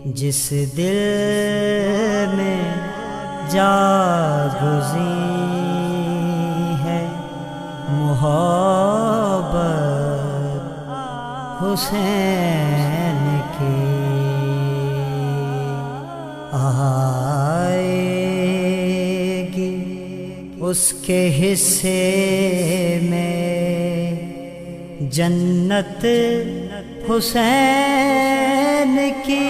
جس دل میں جاگزیں ہے محبت حسین کی، آئے گی اس کے حصے میں جنت حسین کی۔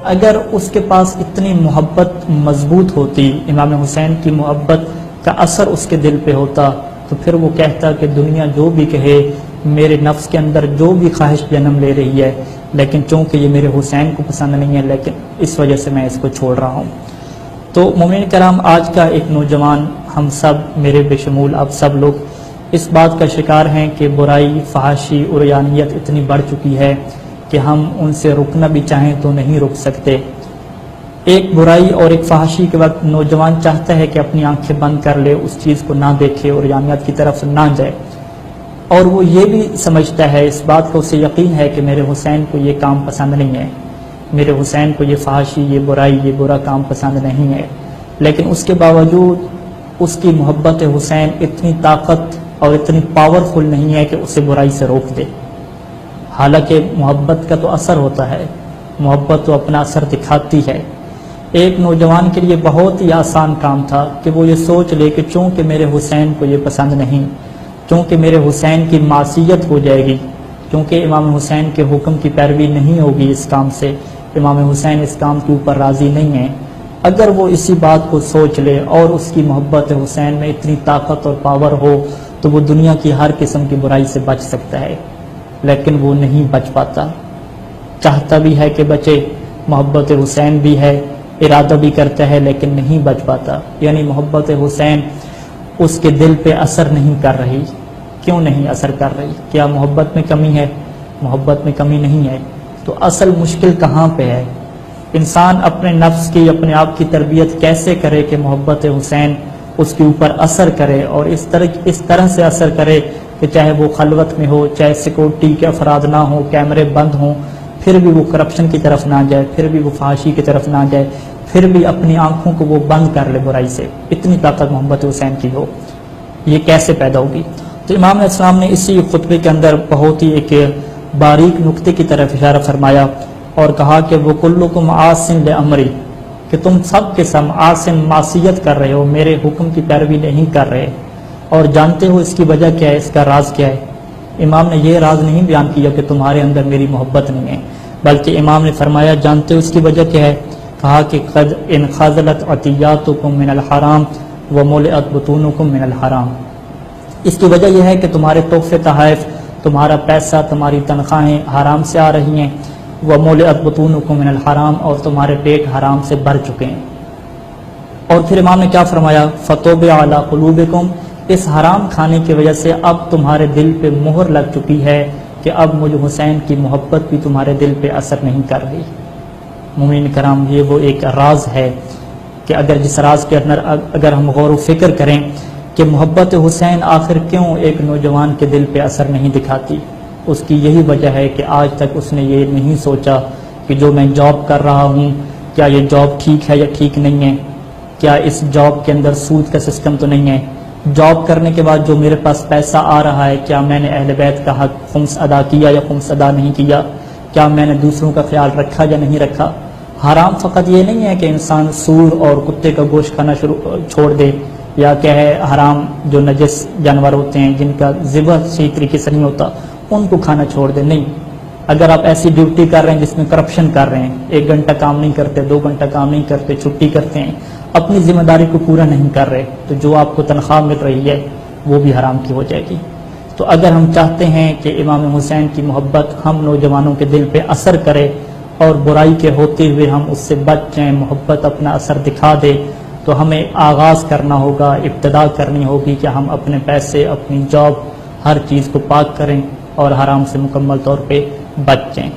اگر اس کے پاس اتنی محبت مضبوط ہوتی، امام حسین کی محبت کا اثر اس کے دل پہ ہوتا، تو پھر وہ کہتا کہ دنیا جو بھی کہے، میرے نفس کے اندر جو بھی خواہش جنم لے رہی ہے، لیکن چونکہ یہ میرے حسین کو پسند نہیں ہے، لیکن اس وجہ سے میں اس کو چھوڑ رہا ہوں۔ تو مومنین کرام، آج کا ایک نوجوان، ہم سب، میرے بشمول آپ سب لوگ اس بات کا شکار ہیں کہ برائی، فحاشی، عریانیت اتنی بڑھ چکی ہے کہ ہم ان سے رکنا بھی چاہیں تو نہیں رک سکتے۔ ایک برائی اور ایک فحاشی کے وقت نوجوان چاہتا ہے کہ اپنی آنکھیں بند کر لے، اس چیز کو نہ دیکھے، عریانیت کی طرف نہ جائے، اور وہ یہ بھی سمجھتا ہے، اس بات کا اسے یقین ہے کہ میرے حسین کو یہ کام پسند نہیں ہے، میرے حسین کو یہ فحاشی، یہ برائی، یہ برا کام پسند نہیں ہے، لیکن اس کے باوجود اس کی محبت حسین اتنی طاقت اور اتنی پاورفل نہیں ہے کہ اسے برائی سے روک دے۔ حالانکہ محبت کا تو اثر ہوتا ہے، محبت تو اپنا اثر دکھاتی ہے۔ ایک نوجوان کے لیے بہت ہی آسان کام تھا کہ وہ یہ سوچ لے کہ چونکہ میرے حسین کو یہ پسند نہیں، چونکہ میرے حسین کی معصیت ہو جائے گی، کیونکہ امام حسین کے حکم کی پیروی نہیں ہوگی اس کام سے، امام حسین اس کام کے اوپر راضی نہیں ہے، اگر وہ اسی بات کو سوچ لے اور اس کی محبت حسین میں اتنی طاقت اور پاور ہو تو وہ دنیا کی ہر قسم کی برائی سے بچ سکتا ہے، لیکن وہ نہیں بچ پاتا۔ چاہتا بھی ہے کہ بچے، محبت حسین بھی ہے، ارادہ بھی کرتا ہے، لیکن نہیں بچ پاتا۔ یعنی محبت حسین اس کے دل پہ اثر نہیں کر رہی۔ کیوں نہیں اثر کر رہی؟ کیا محبت میں کمی ہے؟ محبت میں کمی نہیں ہے۔ تو اصل مشکل کہاں پہ ہے؟ انسان اپنے نفس کی، اپنے آپ کی تربیت کیسے کرے کہ محبت حسین اس کے اوپر اثر کرے، اور اس طرح سے اثر کرے کہ چاہے وہ خلوت میں ہو، چاہے سیکورٹی کے افراد نہ ہوں، کیمرے بند ہوں، پھر بھی وہ کرپشن کی طرف نہ جائے، پھر بھی وہ فحاشی کی طرف نہ جائے، پھر بھی اپنی آنکھوں کو وہ بند کر لے برائی سے۔ اتنی طاقت محبت حسین کی ہو، یہ کیسے پیدا ہوگی؟ تو امام علیہ السلام نے اسی خطبے کے اندر بہت ہی ایک باریک نقطے کی طرف اشارہ فرمایا اور کہا کہ وہ کلکم عاصٍ لامری، کہ تم سب کے سب عاصٍ، معصیت کر رہے ہو، میرے حکم کی پیروی نہیں کر رہے، اور جانتے ہو اس کی وجہ کیا ہے، اس کا راز کیا ہے؟ امام نے یہ راز نہیں بیان کیا کہ تمہارے اندر میری محبت نہیں ہے، بلکہ امام نے فرمایا جانتے ہو اس کی وجہ کیا ہے؟ کہا کہ قد انخذلت عطیاتکم من الحرام وملئت بطونکم من الحرام، اس کی وجہ یہ ہے کہ تمہارے تحفے تحائف، تمہارا پیسہ، تمہاری تنخواہیں حرام سے آ رہی ہیں، وملئت بطونکم من الحرام، اور تمہارے پیٹ حرام سے بھر چکے ہیں۔ اور پھر امام نے کیا فرمایا؟ فطبع علی قلوبکم، اس حرام کھانے کی وجہ سے اب تمہارے دل پہ مہر لگ چکی ہے کہ اب مجھ حسین کی محبت بھی تمہارے دل پہ اثر نہیں کر رہی۔ مومنین کرام، یہ وہ ایک راز ہے کہ اگر جس راز کے اندر اگر ہم غور و فکر کریں کہ محبت حسین آخر کیوں ایک نوجوان کے دل پہ اثر نہیں دکھاتی، اس کی یہی وجہ ہے کہ آج تک اس نے یہ نہیں سوچا کہ جو میں جاب کر رہا ہوں، کیا یہ جاب ٹھیک ہے یا ٹھیک نہیں ہے، کیا اس جاب کے اندر سود کا سسٹم تو نہیں ہے، جاب کرنے کے بعد جو میرے پاس پیسہ آ رہا ہے، کیا میں نے اہل بیت کا حق خمس ادا کیا یا خمس ادا نہیں کیا، کیا میں نے دوسروں کا خیال رکھا یا نہیں رکھا۔ حرام فقط یہ نہیں ہے کہ انسان سور اور کتے کا گوشت کھانا چھوڑ دے، یا کہ ہے حرام جو نجس جانور ہوتے ہیں جن کا ذبح صحیح طریقے سے نہیں ہوتا ان کو کھانا چھوڑ دے، نہیں۔ اگر آپ ایسی ڈیوٹی کر رہے ہیں جس میں کرپشن کر رہے ہیں، 1 گھنٹہ کام نہیں کرتے، 2 گھنٹہ کام نہیں کرتے، چھٹی کرتے ہیں، اپنی ذمہ داری کو پورا نہیں کر رہے، تو جو آپ کو تنخواہ مل رہی ہے وہ بھی حرام کی ہو جائے گی۔ تو اگر ہم چاہتے ہیں کہ امام حسین کی محبت ہم نوجوانوں کے دل پہ اثر کرے اور برائی کے ہوتے ہوئے ہم اس سے بچ جائیں، محبت اپنا اثر دکھا دے، تو ہمیں آغاز کرنا ہوگا، ابتدا کرنی ہوگی کہ ہم اپنے پیسے، اپنی جاب، ہر چیز کو پاک کریں اور حرام سے مکمل طور پہ بچ جائیں۔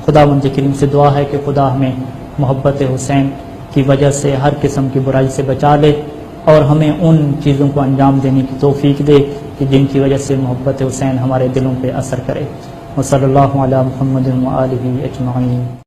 خداوند کریم سے دعا ہے کہ خدا ہمیں محبت حسین کی وجہ سے ہر قسم کی برائی سے بچا لے اور ہمیں ان چیزوں کو انجام دینے کی توفیق دے کہ جن کی وجہ سے محبت حسین ہمارے دلوں پہ اثر کرے۔ وصلی اللہ علی محمد وآلہ اجمعین.